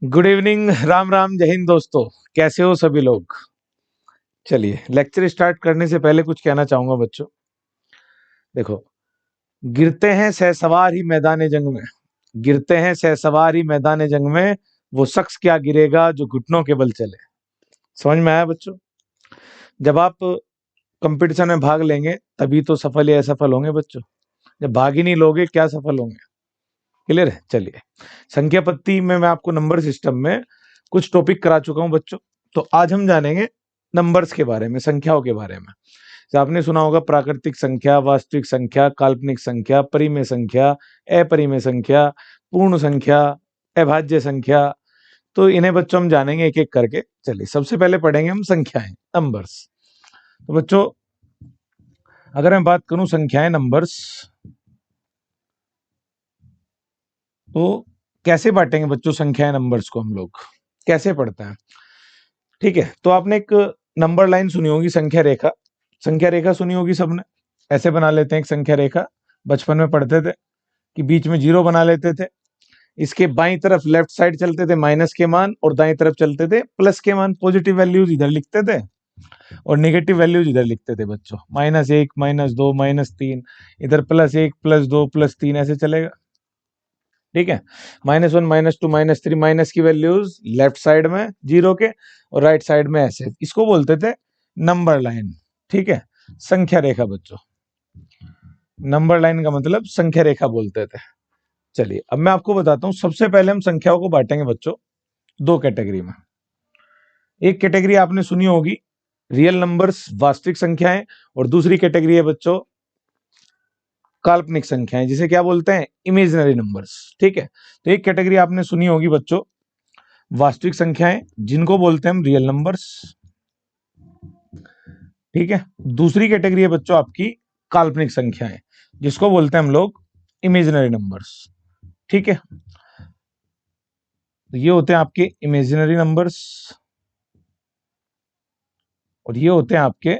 Good evening, Ram Ram, जय हिंद दोस्तों। कैसे हो सभी लोग? चलिए, लेक्चर स्टार्ट करने से पहले कुछ कहना चाहूंगा बच्चों। देखो, गिरते हैं सहसवार ही मैदान जंग में, गिरते हैं सहसवार ही मैदान जंग में, वो शख्स क्या गिरेगा जो घुटनों के बल चले। समझ में आया बच्चों? जब आप कंपटीशन में भाग लेंगे तभी तो सफल या असफल होंगे बच्चों। जब भाग ही नहीं लोगे क्या सफल होंगे? क्लियर है? चलिए, संख्या पत्ती में मैं आपको नंबर सिस्टम में कुछ टॉपिक करा चुका हूं बच्चों। तो आज हम जानेंगे नंबर्स के बारे में, संख्याओं के बारे में। तो आपने सुना होगा प्राकृतिक संख्या, वास्तविक संख्या, काल्पनिक संख्या, परिमेय संख्या, अपरिमेय संख्या, पूर्ण संख्या, अभाज्य संख्या। तो इन्हें बच्चों हम जानेंगे एक एक करके। चलिए, सबसे पहले पढ़ेंगे हम संख्याएं, नंबर्स। तो बच्चों, अगर मैं बात करूं संख्याएं, नंबर्स, तो कैसे बांटेंगे बच्चों संख्याएं नंबर्स को? हम लोग कैसे पढ़ते हैं? ठीक है, तो आपने एक नंबर लाइन सुनी होगी, संख्या रेखा। संख्या रेखा सुनी होगी सबने। ऐसे बना लेते हैं एक संख्या रेखा, बचपन में पढ़ते थे कि बीच में जीरो बना लेते थे, इसके बाईं तरफ लेफ्ट साइड चलते थे माइनस के मान, और दाईं तरफ चलते थे प्लस के मान। पॉजिटिव वैल्यूज इधर लिखते थे और नेगेटिव वैल्यूज इधर लिखते थे बच्चों। -1, -2, -3, इधर +1, +2, +3, ऐसे चलेगा। ठीक है, -1, -2, -3, माइनस की वैल्यूज लेफ्ट साइड में जीरो के और राइट साइड में ऐसे। इसको बोलते थे नंबर लाइन। ठीक है, संख्या रेखा बच्चों। नंबर लाइन का मतलब संख्या रेखा बोलते थे। चलिए, अब मैं आपको बताता हूं। सबसे पहले हम संख्याओं को बांटेंगे बच्चों दो कैटेगरी में। एक कैटेगरी आपने सुनी होगी रियल नंबर्स, वास्तविक संख्याएं, और दूसरी कैटेगरी है बच्चों काल्पनिक संख्याएं, जिसे क्या बोलते हैं? Imaginary numbers. ठीक है, तो एक कैटेगरी आपने सुनी होगी बच्चों वास्तविक संख्याएं, जिनको बोलते हैं हम रियल नंबर्स। ठीक है, दूसरी कैटेगरी है बच्चों आपकी काल्पनिक संख्याएं, जिसको बोलते हैं हम लोग इमेजिनरी नंबर्स। ठीक है, तो ये होते हैं आपके इमेजिनरी नंबर्स और ये होते हैं आपके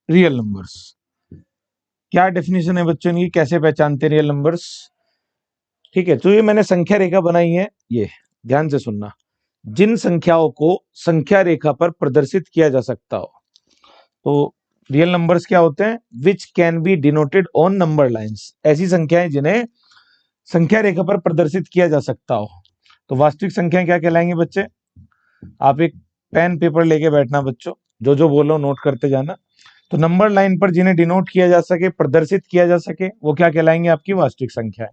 रियल नंबर्स। क्या डेफिनेशन है बच्चों इनकी, कैसे पहचानते हैं रियल नंबर्स? ठीक है, तो ये मैंने संख्या रेखा बनाई है, ये ध्यान से सुनना। जिन संख्याओं को संख्या रेखा पर प्रदर्शित किया जा सकता हो, तो रियल नंबर्स क्या होते हैं? Which can be denoted on number lines. ऐसी संख्याएं जिन्हें संख्या रेखा पर प्रदर्शित किया जा सकता हो। तो वास्तविक संख्याएं क्या कहलाएंगी बच्चे? आप एक पेन पेपर लेके बैठना बच्चों, जो जो बोलो नोट करते जाना। तो नंबर लाइन पर जिन्हें डिनोट किया जा सके, प्रदर्शित किया जा सके, वो क्या कहलाएंगे? आपकी वास्तविक संख्याएं।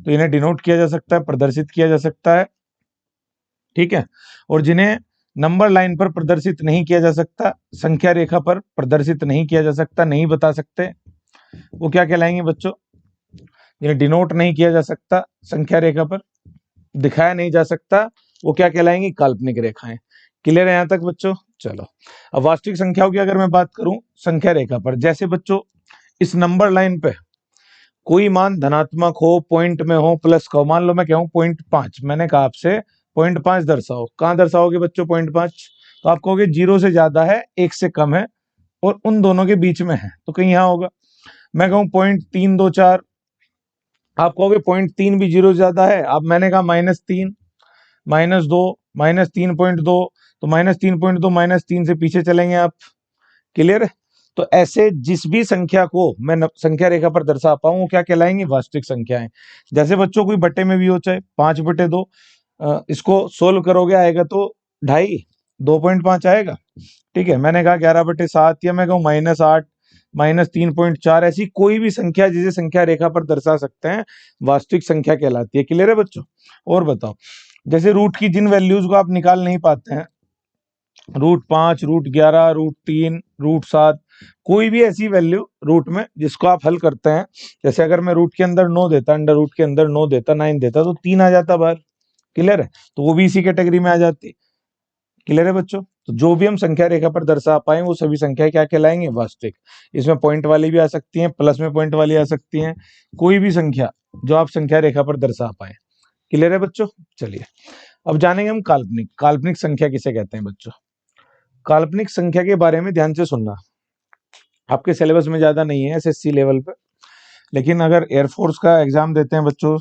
तो इन्हें डिनोट किया जा सकता है, प्रदर्शित किया जा सकता है। ठीक है, और जिन्हें नंबर लाइन पर प्रदर्शित नहीं किया जा सकता, संख्या रेखा पर प्रदर्शित नहीं किया जा सकता, नहीं बता सकते, वो क्या कहलाएंगे बच्चों? जिन्हें डिनोट नहीं किया जा सकता, संख्या रेखा पर दिखाया नहीं जा सकता, वो क्या कहलाएंगी? काल्पनिक रेखाएं। क्लियर है यहां तक बच्चों? चलो, अब वास्तविक संख्याओं की अगर मैं बात करूं संख्या रेखा पर, जैसे बच्चों इस नंबर लाइन पे कोई मान धनात्मक हो, पॉइंट में हो, प्लस का हो। मान लो मैं कहूं 0.5, मैंने कहा आपसे 0.5 दर्शाओ। कहां दर्शाओगे बच्चों 0.5? तो आप कहोगे 0 से ज्यादा है, 1 से कम है और उन दोनों के बीच में है, तो कहीं यहां होगा। मैं कहूं 0.324, आप कहोगे 0.3 भी 0 से ज्यादा है। अब मैंने कहा -3, -2, -3.2, तो -3.2, -3 से पीछे चलेंगे आप। क्लियर है? तो ऐसे जिस भी संख्या को मैं संख्या रेखा पर दर्शा पाऊं, वो क्या कहलाएंगे? वास्तविक संख्याएं। जैसे बच्चों कोई बटे में भी हो, चाहे 5/2, इसको सोल्व करोगे आएगा तो 2.5, 2.5 आएगा। ठीक है, मैंने कहा 11/7, या मैं कहूँ -8, -3.4, ऐसी कोई भी संख्या जिसे संख्या रेखा पर दर्शा सकते हैं, वास्तविक संख्या कहलाती है। क्लियर है बच्चों? और बताओ, जैसे रूट की जिन वैल्यूज को आप निकाल नहीं पाते हैं, √5, √11, √3, √7, कोई भी ऐसी वैल्यू रूट में जिसको आप हल करते हैं, जैसे अगर मैं रूट के अंदर 9 देता, अंडर रूट के अंदर 9 देता, 9 देता, तो 3 आ जाता बाहर। क्लियर है? तो वो भी इसी कैटेगरी में आ जाती। क्लियर है बच्चों? तो जो भी हम संख्या रेखा पर दर्शा पाए वो सभी संख्याएं क्या कहलाएंगे? वास्तविक। इसमें पॉइंट वाली भी आ सकती हैं, प्लस में पॉइंट वाली आ सकती हैं, कोई भी संख्या जो आप संख्या रेखा पर दर्शा पाए। क्लियर है बच्चों? चलिए, अब जानेंगे हम काल्पनिक। काल्पनिक संख्या किसे कहते हैं बच्चों? काल्पनिक संख्या के बारे में ध्यान से सुनना। आपके सिलेबस में ज्यादा नहीं है एसएससी लेवल पे, लेकिन अगर एयरफोर्स का एग्जाम देते हैं बच्चों,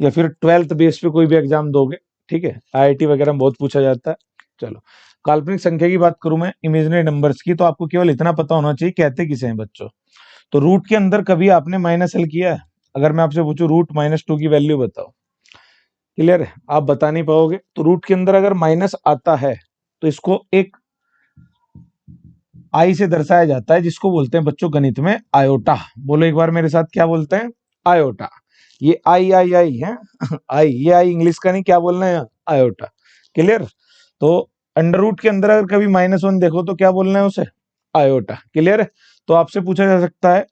या फिर 12th बेस पे कोई भी एग्जाम दोगे, ठीक है, आईआईटी वगैरह में बहुत पूछा जाता है। चलो, काल्पनिक संख्या की बात करूं मैं, इमेजिनरी नंबर्स की, तो आपको केवल इतना पता होना चाहिए कहते किसे हैं बच्चों। तो रूट के अंदर कभी आपने माइनस हल किया है? अगर मैं आपसे पूछूं रूट -2 की वैल्यू बताओ, क्लियर है, आप बता नहीं पाओगे। तो रूट के अंदर अगर माइनस आता है तो इसको एक आई से दर्शाया जाता है, जिसको बोलते हैं बच्चों गणित में आयोटा। बोलो एक बार मेरे साथ, क्या बोलते हैं? आयोटा। ये आई आई आई है आई, ये आई इंग्लिश का नहीं, क्या बोलना है? आयोटा। क्लियर? तो अंडर रूट के अंदर अगर कभी -1 देखो तो क्या बोलना है उसे? आयोटा। क्लियर है? तो आपसे पूछा जा सकता है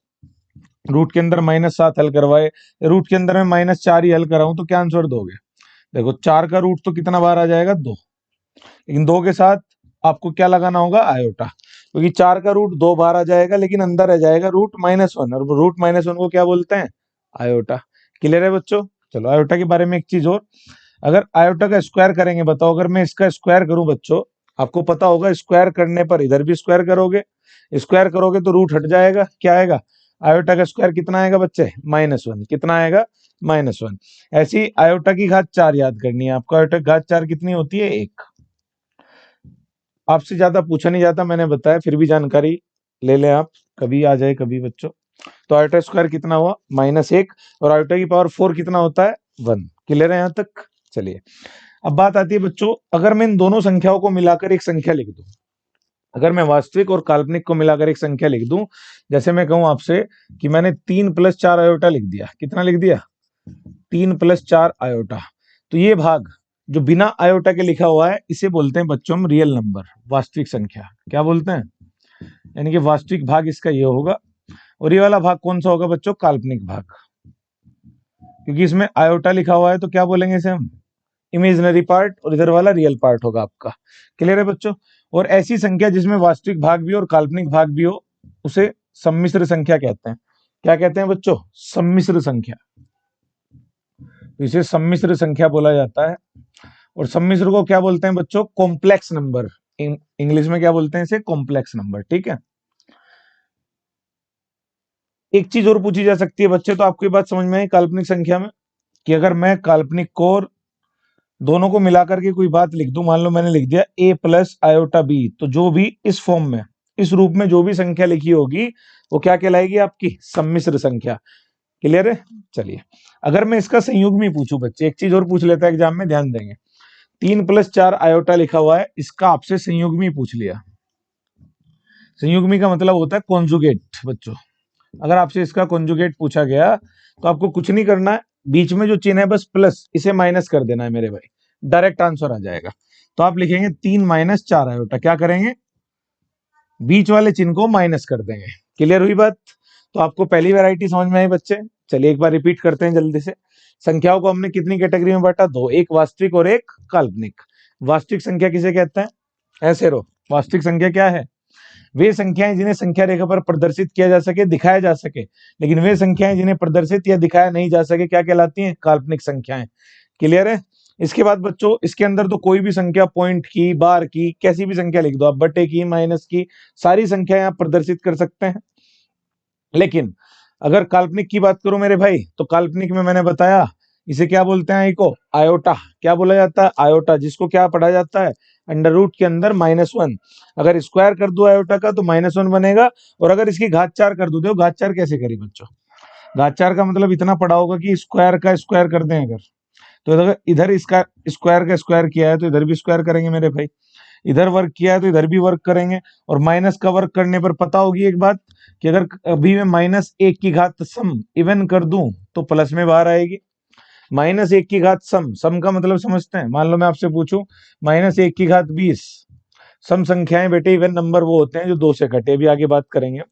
रूट के अंदर -7 हल करवाए, रूट के अंदर मैं -4 ही हल कराऊं तो क्या आंसर दोगे? देखो 4 का रूट तो कितना बार आ जाएगा? 2। लेकिन 2 के साथ आपको क्या लगाना होगा? आयोटा, क्योंकि 4 का रूट 2 बार आ जाएगा, लेकिन अंदर आ जाएगा रूट -1, और रूट -1 को क्या बोलते हैं? आयोटा। क्लियर है बच्चों? चलो, आयोटा के बारे में एक चीज और, अगर आयोटा का स्क्वायर करेंगे, बताओ अगर मैं इसका स्क्वायर करूं बच्चों, आपको पता होगा स्क्वायर करने पर इधर भी स्क्वायर करोगे, स्क्वायर करोगे तो रूट हट जाएगा, क्या आएगा? आयोटा का स्क्वायर कितना आएगा बच्चे? -1। कितना आएगा? -1। ऐसी आयोटा की घात 4 याद करनी है आपको। आयोटा की घात 4 कितनी होती है? 1। आपसे ज्यादा पूछा नहीं जाता, मैंने बताया, फिर भी जानकारी ले लें आप, कभी आ जाए कभी बच्चों। तो आयोटा स्क्वायर कितना हुआ? -1, और आयोटा की पावर 4 कितना होता है? 1। क्लियर है यहां तक? चलिए, अब बात आती है बच्चों, अगर मैं इन दोनों संख्याओं को मिलाकर एक संख्या लिख दूं, अगर मैं वास्तविक और काल्पनिक को मिलाकर एक संख्या लिख दूं, जैसे मैं कहूं आपसे कि मैंने 3 + 4 आयोटा लिख दिया, कितना लिख दिया? 3 + 4 आयोटा। तो ये भाग जो बिना आयोटा के लिखा हुआ है, इसे बोलते हैं बच्चों हम रियल नंबर, वास्तविक संख्या। क्या बोलते हैं? यानी कि वास्तविक भाग इसका ये होगा, और ये वाला भाग कौन सा होगा बच्चों? काल्पनिक भाग। क्योंकि इसमें आयोटा लिखा हुआ है तो क्या बोलेंगे इसे हम? इमेजिनरी पार्ट, और इधर वाला रियल पार्ट होगा आपका। क्लियर है बच्चों? और ऐसी संख्या जिसमें वास्तविक भाग भी और काल्पनिक भाग भी हो, उसे सम्मिश्र संख्या कहते हैं। क्या कहते हैं बच्चों? सम्मिश्र संख्या। तो इसे सम्मिश्र संख्या बोला जाता है। और सम्मिश्र को क्या बोलते हैं बच्चों? Complex number. इंग्लिश में क्या बोलते हैं इसे? Complex number. ठीक है, एक चीज और पूछी जा सकती है बच्चे, तो आपको ये बात समझ में आई काल्पनिक संख्या में, कि अगर मैं काल्पनिक को और दोनों को मिलाकर के कोई बात लिख दूं, मान लो मैंने लिख दिया a + आयोटा b, तो जो भी इस फॉर्म में, इस रूप में जो भी संख्या लिखी होगी, वो क्या कहलाएगी? आपकी सम्मिश्र संख्या। क्लियर है? चलिए, अगर मैं इसका संयुग्मी पूछूं बच्चे, एक चीज और पूछ लेता है एग्जाम में, ध्यान देंगे। 3 + 4 आयोटा लिखा हुआ है, इसका आपसे संयुग्मी पूछ लिया। संयुग्मी का मतलब होता है कॉन्जुगेट बच्चों। अगर आपसे इसका कॉन्जुगेट पूछा गया तो आपको कुछ नहीं करना है, बीच में जो चिन्ह है बस प्लस, इसे माइनस कर देना है मेरे भाई, डायरेक्ट आंसर आ जाएगा। तो आप लिखेंगे 3 - 4 आयोटा, क्या करेंगे? बीच वाले चिन्ह को माइनस कर देंगे। क्लियर हुई बात? तो आपको पहली वैरायटी समझ में आई बच्चे? चलिए एक बार रिपीट करते हैं जल्दी से। संख्याओं को हमने कितनी कैटेगरी में बांटा? 2, एक वास्तविक और एक काल्पनिक। वास्तविक संख्या किसे कहते हैं? ऐसे रो, वास्तविक संख्या क्या है? वे संख्याएं जिन्हें संख्या रेखा पर प्रदर्शित किया जा सके, दिखाया जा सके, लेकिन वे संख्याएं जिन्हें प्रदर्शित या दिखाया नहीं जा सके, क्या कहलाती हैं? काल्पनिक संख्याएं। क्लियर है? इसके बाद बच्चों, इसके अंदर तो कोई भी संख्या, पॉइंट की, बार की, कैसी भी संख्या लिख दो आप, बटे की, माइनस की, सारी संख्याएं आप प्रदर्शित कर सकते हैं। लेकिन अगर काल्पनिक की बात करूं मेरे भाई, तो काल्पनिक में मैंने बताया इसे क्या बोलते हैं? को आयोटा। क्या बोला जाता है? आयोटा, जिसको क्या पढ़ा जाता है? अंडर रूट के अंदर -1। अगर स्क्वायर कर दो आयोटा का तो -1 बनेगा, और अगर इसकी घात 4 कर दो, देखो घात 4 कैसे करी बच्चों? घात 4 का मतलब इतना पढ़ा होगा कि स्क्वायर का स्क्वायर कर दें अगर, तो अगर इधर इसका स्क्वायर का स्क्वायर किया है तो इधर भी स्क्वायर करेंगे मेरे भाई, इधर वर्क किया है तो इधर भी वर्क करेंगे। और माइनस का वर्क करने पर पता होगी एक बात, कि अगर अभी मैं -1 की घात सम इवन कर दूं तो प्लस में बाहर आएगी। -1 की घात सम, सम का मतलब समझते हैं? मान लो मैं आपसे पूछूं -1 की घात 20, सम संख्याएं बेटे इवन नंबर वो होते हैं जो 2 से घटे, भी आगे बात करेंगे।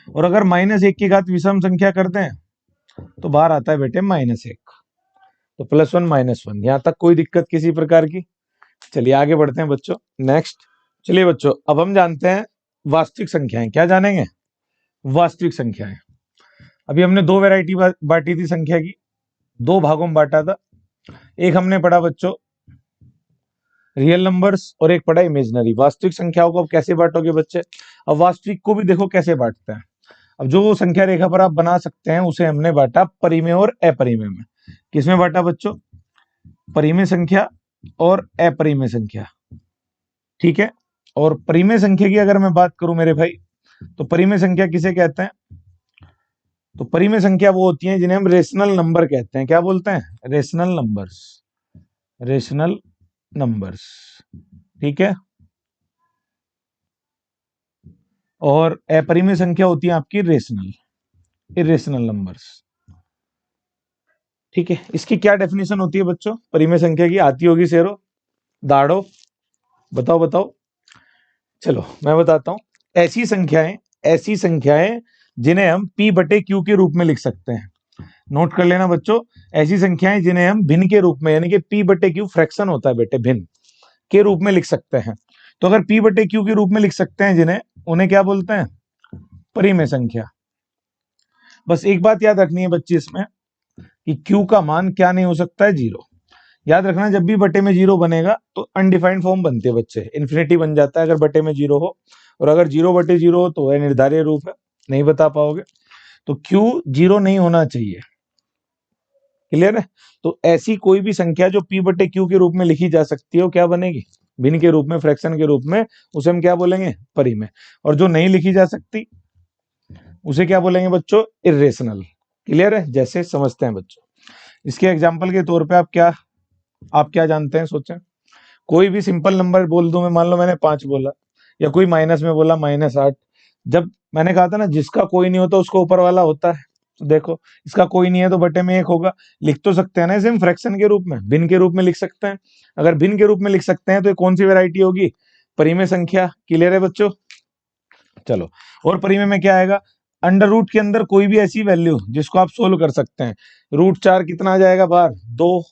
और अगर -1 की घात विषम संख्या करते हैं तो बाहर आता है बेटे -1, तो +1 -1। यहां तक कोई दिक्कत किसी प्रकार की? चलिए आगे बढ़ते हैं बच्चों, नेक्स्ट। चलिए बच्चों, अब हम जानते हैं वास्तविक संख्याएं। क्या जानेंगे? वास्तविक संख्याएं। अभी हमने 2 वैरायटी बांटी थी संख्या की, 2 भागों में बांटा था। एक हमने पढ़ा बच्चों रियल नंबर्स, और एक पढ़ा इमेजिनरी। वास्तविक संख्याओं को अब कैसे बांटोगे बच्चे? अब वास्तविक को भी देखो कैसे बांटते हैं। अब जो संख्या रेखा पर आप बना सकते हैं, उसे हमने बांटा परिमेय और अपरिमेय में। किसमें बांटा बच्चों? परिमेय संख्या और अपरिमेय संख्या। ठीक है, और परिमेय संख्या की अगर मैं बात करूं मेरे भाई, तो परिमेय संख्या किसे कहते हैं? तो परिमेय संख्या वो होती है जिन्हें हम रेशनल नंबर कहते हैं। क्या बोलते हैं? Rational numbers, rational numbers. ठीक है, और अपरिमेय संख्या होती है आपकी रेशनल, इरेशनल नंबर्स। ठीक है, इसकी क्या डेफिनेशन होती है बच्चों परिमेय संख्या की? आती होगी शेरो, दाड़ो, बताओ बताओ। चलो मैं बताता हूं। ऐसी संख्याएं जिन्हें हम p बटे q के रूप में लिख सकते हैं। नोट कर लेना बच्चों, ऐसी संख्याएं जिन्हें हम भिन्न के रूप में, यानी कि p बटे q फ्रैक्शन होता है बेटे, भिन्न के रूप में लिख सकते हैं। तो अगर p बटे q के रूप में लिख सकते हैं जिन्हें, उन्हें क्या बोलते हैं? परिमेय संख्या। बस एक बात याद रखनी है बच्चे इसमें, कि q का मान क्या नहीं हो सकता है? जीरो। याद रखना, जब भी बटे में जीरो बनेगा तो अनडिफाइंड फॉर्म बनती है बच्चे, इन्फिनिटी बन जाता है अगर बटे में जीरो हो, और अगर जीरो बटे जीरो हो तो वह निर्धारित रूप है, नहीं बता पाओगे। तो क्यू जीरो नहीं होना चाहिए। क्लियर है? तो ऐसी कोई भी संख्या जो p बटे क्यू के रूप में लिखी जा सकती है वो क्या बनेगी? भिन्न के रूप में, फ्रैक्शन के रूप में, उसे हम क्या बोलेंगे? परिमेय। और जो नहीं लिखी जा सकती उसे क्या बोलेंगे बच्चों? इरेशनल। क्लियर है? जैसे समझते हैं बच्चों, इसके एग्जाम्पल के तौर पे आप क्या जानते हैं? सोचें, कोई भी सिंपल नंबर बोल दूं मैं, मान लो मैंने 5 बोला, या कोई माइनस में बोला -8। जब मैंने कहा था ना, जिसका कोई नहीं होता उसको ऊपर वाला होता है, तो देखो इसका कोई नहीं है तो बटे में 1 होगा। लिख तो सकते हैं ना इसे हम फ्रैक्शन के रूप में, भिन्न के रूप में लिख सकते हैं। अगर भिन्न के रूप में लिख सकते हैं तो ये कौन सी वैरायटी होगी? परिमेय संख्या। क्लियर है बच्चों? चलो, और परिमेय में क्या आएगा? अंडर रूट के अंदर कोई भी ऐसी वैल्यू जिसको आप सोल्व कर सकते हैं। √4 कितना आ जाएगा बाहर? 2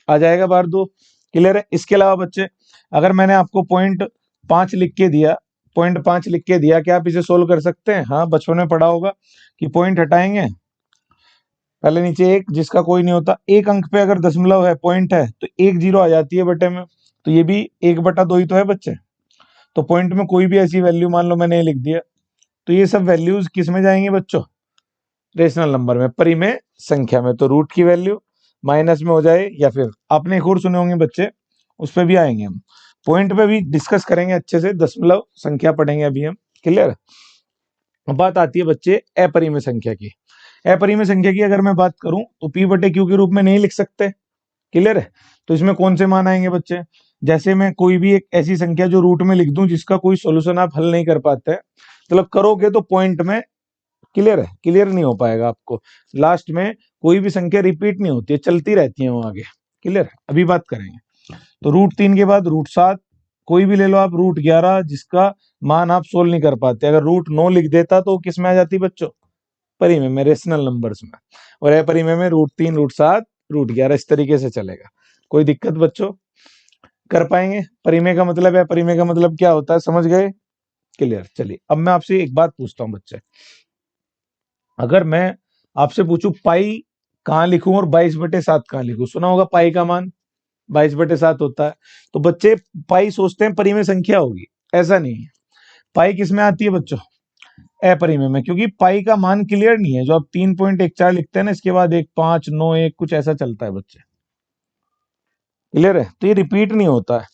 आ जाएगा बाहर, 2। क्लियर है? इसके अलावा बच्चे, अगर मैंने आपको .5 लिख के दिया, .5 लिख के दिया, क्या आप इसे सोल्व कर सकते हैं? हाँ, बचपन में पढ़ा होगा कि पॉइंट हटाएंगे, पहले नीचे एक, जिसका कोई नहीं होता, एक अंक पे अगर दशमलव है, पॉइंट है, तो 1 जीरो आ जाती है बटे में। तो ये भी 1/2 ही तो है बच्चे। तो पॉइंट में कोई भी ऐसी वैल्यू मान लो मैंने ये लिख दिया, तो ये सब वैल्यूज किस में जाएंगे बच्चों? रेशनल नंबर में, परिमेय संख्या में। तो रूट की वैल्यू माइनस में हो जाए, या फिर आपने एक और सुने होंगे बच्चे, उस पर भी आएंगे हम, पॉइंट पे भी डिस्कस करेंगे अच्छे से, दशमलव संख्या पढ़ेंगे अभी हम। क्लियर? अब बात आती है बच्चे अपरिमेय संख्या की। अपरिमेय संख्या की अगर मैं बात करूं तो p बटे q के रूप में नहीं लिख सकते। क्लियर है? तो इसमें कौन से मान आएंगे बच्चे? जैसे मैं कोई भी एक ऐसी संख्या जो रूट में लिख दूं जिसका कोई सोल्यूशन आप हल नहीं कर पाते, मतलब करोगे तो पॉइंट में, क्लियर है, क्लियर नहीं हो पाएगा आपको, लास्ट में कोई भी संख्या रिपीट नहीं होती है, चलती रहती है वो आगे। क्लियर? अभी बात करेंगे। तो √3 के बाद √7, कोई भी ले लो आप, √11 जिसका मान आप सोल्व नहीं कर पाते। अगर √9 लिख देता तो किस में आ जाती बच्चों? परिमेय में, रेशनल नंबर्स में। और अपरिमेय में √3, √7, √11, इस तरीके से चलेगा। कोई दिक्कत बच्चों? कर पाएंगे? परिमेय का मतलब है, परिमेय का मतलब क्या होता है, समझ गए? क्लियर? चलिए, अब मैं आपसे एक बात पूछता हूं बच्चे, अगर मैं आपसे पूछूं पाई कहाँ लिखूं और 22/7 कहाँ लिखूं? सुना होगा पाई का मान 22/7 होता है। तो बच्चे पाई सोचते हैं परिमेय संख्या होगी, ऐसा नहीं है। पाई किस में आती है बच्चों? अपरिमेय में, क्योंकि पाई का मान क्लियर नहीं है। जो आप 3.14 लिखते हैं ना, इसके बाद 1.591 कुछ ऐसा चलता है बच्चे। क्लियर है? तो ये रिपीट नहीं होता है।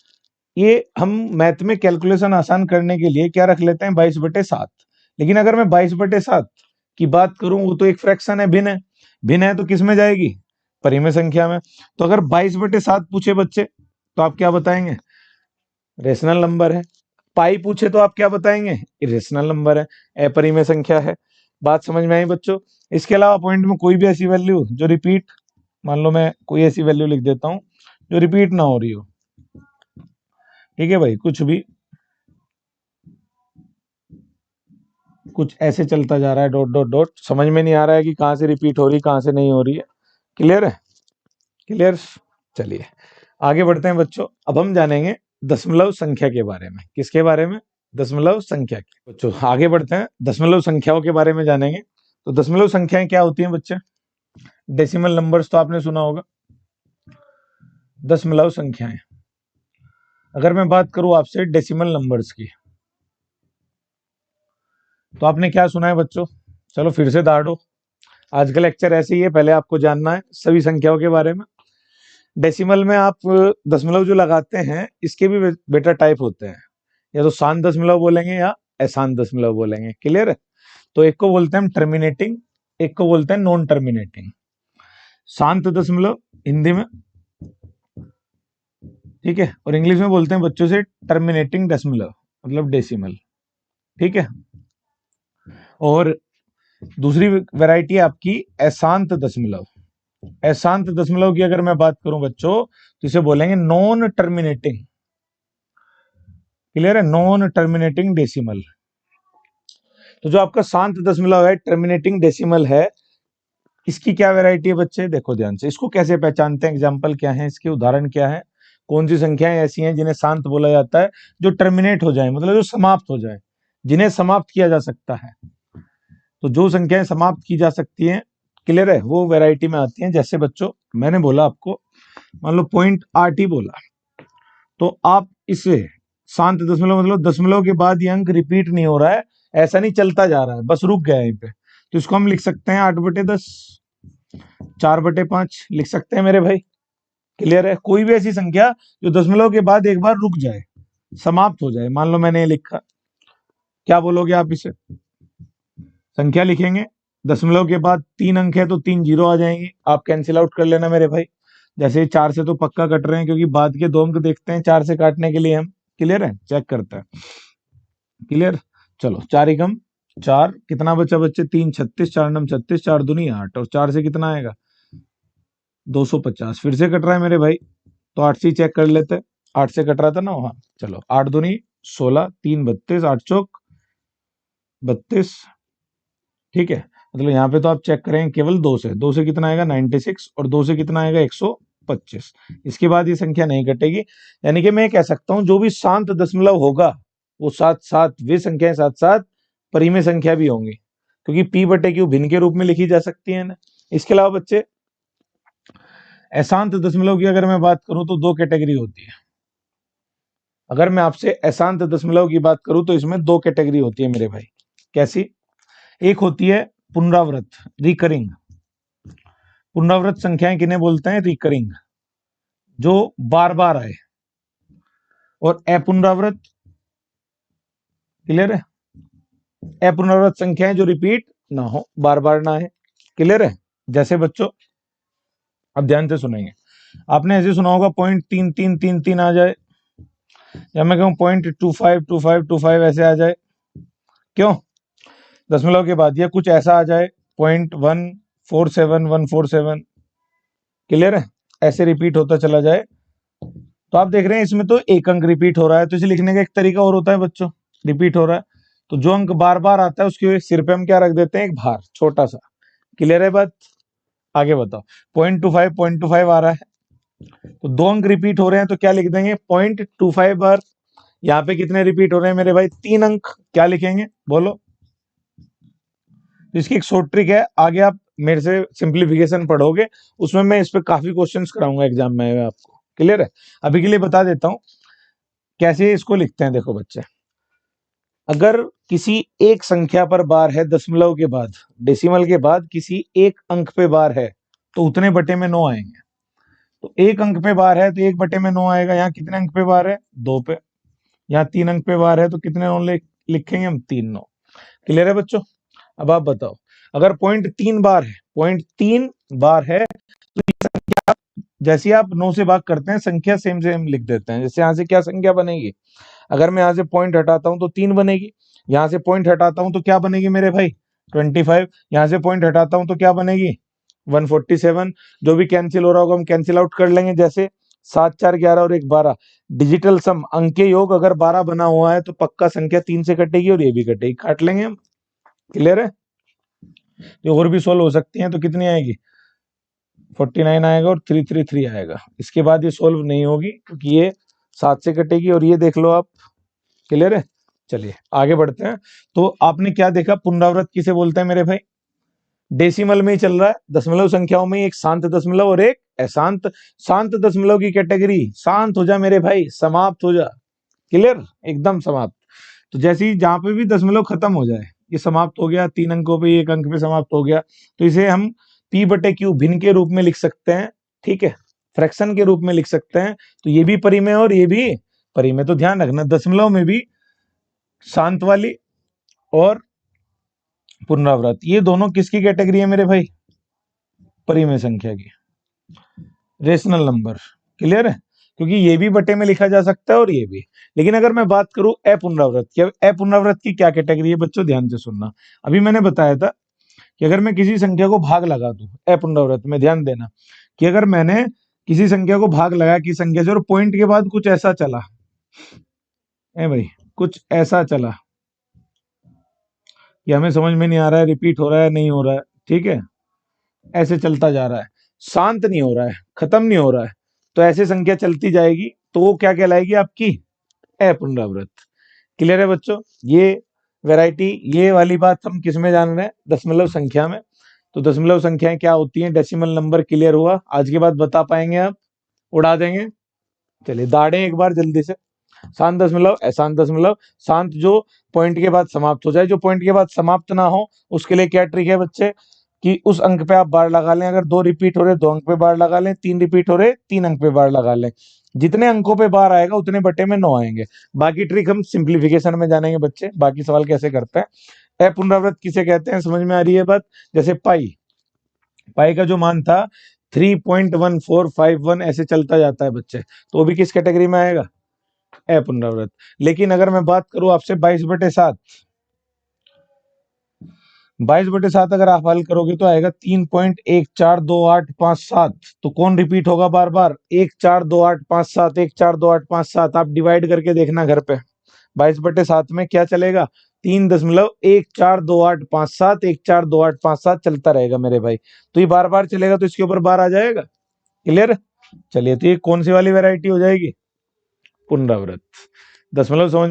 ये हम मैथ में कैलकुलेशन आसान करने के लिए क्या रख लेते हैं? 22/7। लेकिन अगर मैं 22/7 की बात करूं, वो तो एक फ्रैक्शन है, भिन्न है। भिन्न है तो किस में जाएगी? परिमेय संख्या में। तो अगर 22/7 पूछे बच्चे तो आप क्या बताएंगे? रेशनल नंबर है। पाई पूछे तो आप क्या बताएंगे? इरेशनल नंबर है, अपरिमेय संख्या है। बात समझ में आई बच्चों? इसके अलावा पॉइंट में कोई भी ऐसी वैल्यू जो रिपीट, मान लो मैं कोई ऐसी वैल्यू लिख देता हूं जो रिपीट ना हो रही हो। ठीक है भाई, कुछ ऐसे चलता जा रहा है, डॉट डॉट डॉट, समझ में नहीं आ रहा है कि कहां से रिपीट हो रही, कहां से नहीं हो रही है। क्लियर है? क्लियर? चलिए आगे बढ़ते हैं बच्चों। अब हम जानेंगे दशमलव संख्या के बारे में। किसके बारे में? दशमलव संख्या के। बच्चों आगे बढ़ते हैं, दशमलव संख्याओं के बारे में जानेंगे। तो दशमलव संख्याएं क्या होती हैं बच्चे? डेसिमल नंबर्स तो आपने सुना होगा। दशमलव संख्याएं, अगर मैं बात करूं आपसे डेसिमल नंबर्स की, तो आपने क्या सुना है बच्चों? चलो फिर से दाड़ो, आज का लेक्चर ऐसे ही है, पहले आपको जानना है सभी संख्याओं के बारे में। डेसिमल में आप दशमलव जो लगाते हैं इसके भी बेटा टाइप होते हैं, या तो शांत दशमलव बोलेंगे या अशांत दशमलव बोलेंगे। क्लियर है? तो एक को बोलते हैं हम टर्मिनेटिंग, एक को बोलते हैं नॉन टर्मिनेटिंग। शांत दशमलव हिंदी में, ठीक है, और इंग्लिश में बोलते हैं बच्चों से टर्मिनेटिंग दशमलव, मतलब डेसिमल। ठीक है, और दूसरी वैरायटी है आपकी अशांत दशमलव। अशांत दशमलव की अगर मैं बात करूं बच्चों तो इसे बोलेंगे नॉन टर्मिनेटिंग। क्लियर है? Non terminating decimal. तो जो आपका शांत दशमलव है, टर्मिनेटिंग डेसिमल है, इसकी क्या वैरायटी है बच्चे? देखो ध्यान से, इसको कैसे पहचानते हैं, एग्जाम्पल क्या है, इसके उदाहरण क्या है, कौन सी संख्याएं ऐसी हैं जिन्हें शांत बोला जाता है, जो टर्मिनेट हो जाए, मतलब जो समाप्त हो जाए, जिन्हें समाप्त किया जा सकता है। तो जो संख्याएं समाप्त की जा सकती हैं, क्लियर है, वो वैरायटी में आती हैं। जैसे बच्चों मैंने बोला आपको, मान लो 0.8 बोला, तो आप इसे शांत दशमलव, मतलब दशमलव के बाद ये अंक रिपीट नहीं हो रहा है, ऐसा नहीं चलता जा रहा है, बस रुक गया यहीं पे, तो इसको हम लिख सकते हैं 8/10, 4/5 लिख सकते हैं मेरे भाई। क्लियर है? कोई भी ऐसी संख्या जो दशमलव के बाद एक बार रुक जाए, समाप्त हो जाए। मान लो मैंने ये लिखा, क्या बोलोगे आप इसे? संख्या लिखेंगे, दशमलव के बाद 3 अंक है तो 3 जीरो आ जाएंगे, आप कैंसिल आउट कर लेना मेरे भाई। जैसे 4 से तो पक्का कट रहे हैं, क्योंकि बाद के 2 अंक देखते हैं 4 से काटने के लिए हम। क्लियर है? चेक करते हैं। क्लियर? चलो, 4 एकम 4, कितना बचा बच्चे? 3 36, 4 नम 36, 4 दूनी 8, और 4 से कितना आएगा? 250। फिर से कट रहा है मेरे भाई, तो 8 से चेक कर लेते हैं। 8 से कट रहा था ना? हाँ, चलो, 8 दूनी 16, 3 32, 8 चौक 32। ठीक है, मतलब यहाँ पे तो आप चेक करें केवल 2 से कितना आएगा? 96, और 2 से कितना आएगा? 125। इसके बाद ये संख्या नहीं कटेगी। यानी कि मैं कह सकता हूं जो भी शांत दशमलव होगा वो साथ साथ, वे संख्याएं साथ साथ परिमेय संख्या भी होंगी, क्योंकि p/q भिन्न के रूप में लिखी जा सकती है ना। इसके अलावा बच्चे अशांत दशमलव की अगर मैं बात करूं तो 2 कैटेगरी होती है। अगर मैं आपसे अशांत दशमलव की बात करूं तो इसमें 2 कैटेगरी होती है मेरे भाई। कैसी? एक होती है पुनरावृत, रिकरिंग। पुनरावृत संख्याएं किन्हें बोलते हैं? रिकरिंग, जो बार बार आए। और अपुनरावृत, क्लियर है, अपुनरावृत संख्याएं जो रिपीट ना हो, बार बार ना आए। क्लियर है? जैसे बच्चों, अब ध्यान से सुनेंगे, आपने ऐसे सुना होगा 0.3333 आ जाए, या मैं कहूं 0.252525 ऐसे आ जाए। क्यों? दशमलव के बाद, या कुछ ऐसा आ जाए 0.147147। क्लियर है? ऐसे रिपीट होता चला जाए। तो आप देख रहे हैं इसमें तो एक अंक रिपीट हो रहा है, तो इसे लिखने का एक तरीका और होता है बच्चों, रिपीट हो रहा है तो जो अंक बार बार आता है उसके सिर पे हम क्या रख देते हैं? एक भार, छोटा सा। क्लियर है बात? आगे बताओ, 0.25 आ रहा है, तो 2 अंक रिपीट हो रहे हैं, तो क्या लिख देंगे? 0.25 बार। यहाँ पे कितने रिपीट हो रहे हैं मेरे भाई? 3 अंक। क्या लिखेंगे बोलो? तो इसकी एक शॉर्ट ट्रिक है, आगे आप मेरे से सिंप्लीफिकेशन पढ़ोगे, उसमें मैं इस पे काफी क्वेश्चंस कराऊंगा एग्जाम में आपको। क्लियर है? अभी के लिए बता देता हूं कैसे इसको लिखते हैं। देखो बच्चे, अगर किसी एक संख्या पर बार है दशमलव के बाद, डेसिमल के बाद किसी एक अंक पे बार है, तो उतने बटे में 9 आएंगे। तो एक अंक पे बार है तो 1/9 आएगा। यहाँ कितने अंक पे बार है? 2 पे। यहाँ 3 अंक पे बार है तो कितने 9 लिखेंगे हम? 3 9। क्लियर है बच्चों? अब आप बताओ, अगर 0.3 बार है, 0.3 बार है, तो ये संख्या, जैसे आप 9 से भाग करते हैं संख्या सेम सेम लिख देते हैं। जैसे यहाँ से क्या संख्या बनेगी? अगर मैं यहाँ से पॉइंट हटाता हूं तो 3 बनेगी। यहाँ से पॉइंट हटाता हूं तो क्या बनेगी मेरे भाई? 25। यहाँ से पॉइंट हटाता हूं तो क्या बनेगी? 147। जो भी कैंसिल हो रहा होगा हम कैंसिल आउट कर लेंगे। जैसे 7 4 11 और 1 12। डिजिटल सम, अंक के योग अगर 12 बना हुआ है तो पक्का संख्या 3 से कटेगी और ये भी कटेगी, काट लेंगे हम। क्लियर है? ये और भी सोल्व हो सकती हैं, तो कितनी आएगी? 49 आएगा और 333 आएगा। इसके बाद ये सोल्व नहीं होगी क्योंकि ये 7 से कटेगी, और ये देख लो आप। क्लियर है? चलिए आगे बढ़ते हैं। तो आपने क्या देखा, पुनरावृत किसे बोलते हैं मेरे भाई? डेसिमल में ही चल रहा है, दशमलव संख्याओं में एक शांत दशमलव और एक अशांत। शांत दशमलव की कैटेगरी, शांत हो जा मेरे भाई, समाप्त हो जा। क्लियर? एकदम समाप्त। तो जैसे ही जहां पे भी दशमलव खत्म हो जाए, ये समाप्त हो गया, 3 अंकों पे, 1 अंक पे समाप्त हो गया, तो इसे हम p/q भिन्न के रूप में लिख सकते हैं। ठीक है? फ्रैक्शन के रूप में लिख सकते हैं। तो ये भी परिमेय और ये भी परिमेय। तो ध्यान रखना दशमलव में भी शांत वाली और पुनरावृत, ये दोनों किसकी कैटेगरी है मेरे भाई? परिमेय संख्या की, रेशनल नंबर। क्लियर है? क्योंकि ये भी बटे में लिखा जा सकता है और ये भी। लेकिन अगर मैं बात करूं अपुनरावृत की, अपुनरावृत की क्या कैटेगरी है बच्चों? ध्यान से सुनना। अभी मैंने बताया था कि अगर मैं किसी संख्या को भाग लगा दूं अपुनरावृत में, ध्यान देना कि अगर मैंने किसी संख्या को भाग लगाया कि संख्या से और पॉइंट के बाद कुछ ऐसा चला, ए भाई कुछ ऐसा चला, ये हमें समझ में नहीं आ रहा है, रिपीट हो रहा है नहीं हो रहा है, ठीक है, ऐसे चलता जा रहा है, शांत नहीं हो रहा है, खत्म नहीं हो रहा है, तो ऐसे संख्या चलती जाएगी, तो वो क्या कहलाएगी? आपकी अपुनरावृत। क्लियर है बच्चों? ये वैरायटी, ये वाली बात हम किस में जान रहे हैं? दशमलव संख्या में। तो दशमलव संख्याएं क्या होती हैं? Decimal number. क्लियर हुआ? आज के बाद बता पाएंगे आप? उड़ा देंगे? चलिए दाड़े एक बार जल्दी से। शांत दशमलव, अशांत दशमलव। शांत जो पॉइंट के बाद समाप्त हो जाए, जो पॉइंट के बाद समाप्त ना हो, उसके लिए क्या ट्रिक है बच्चे? कि उस अंक पे आप बार लगा लें। अगर 2 रिपीट हो रहे 2 अंक पे बार लगा लें, 3 रिपीट हो रहे 3 अंक पे बार लगा लें। जितने अंकों पे बार आएगा उतने बटे में 9 आएंगे। बाकी ट्रिक हम सिंप्लीफिकेशन में जानेंगे बच्चे, बाकी सवाल कैसे करते हैं। अपुनरावृत किसे कहते हैं? समझ में आ रही है बात? जैसे पाई, पाई का जो मान था 3.1451 ऐसे चलता जाता है बच्चे, तो वो भी किस कैटेगरी में आएगा? अपुनरावृत। लेकिन अगर मैं बात करूं आपसे 22/7, 22/7 अगर आप हल करोगे तो आएगा 3.142857। तो कौन रिपीट होगा बार बार? 142857, 142857। आप डिवाइड करके देखना घर पे, 22/7 में क्या चलेगा? 3.142857, 142857 चलता रहेगा मेरे भाई। तो ये बार बार चलेगा तो इसके ऊपर बार आ जाएगा। क्लियर? चलिए, तो ये कौन सी वाली वैरायटी हो जाएगी? पुनरावृत। दशमलव समझ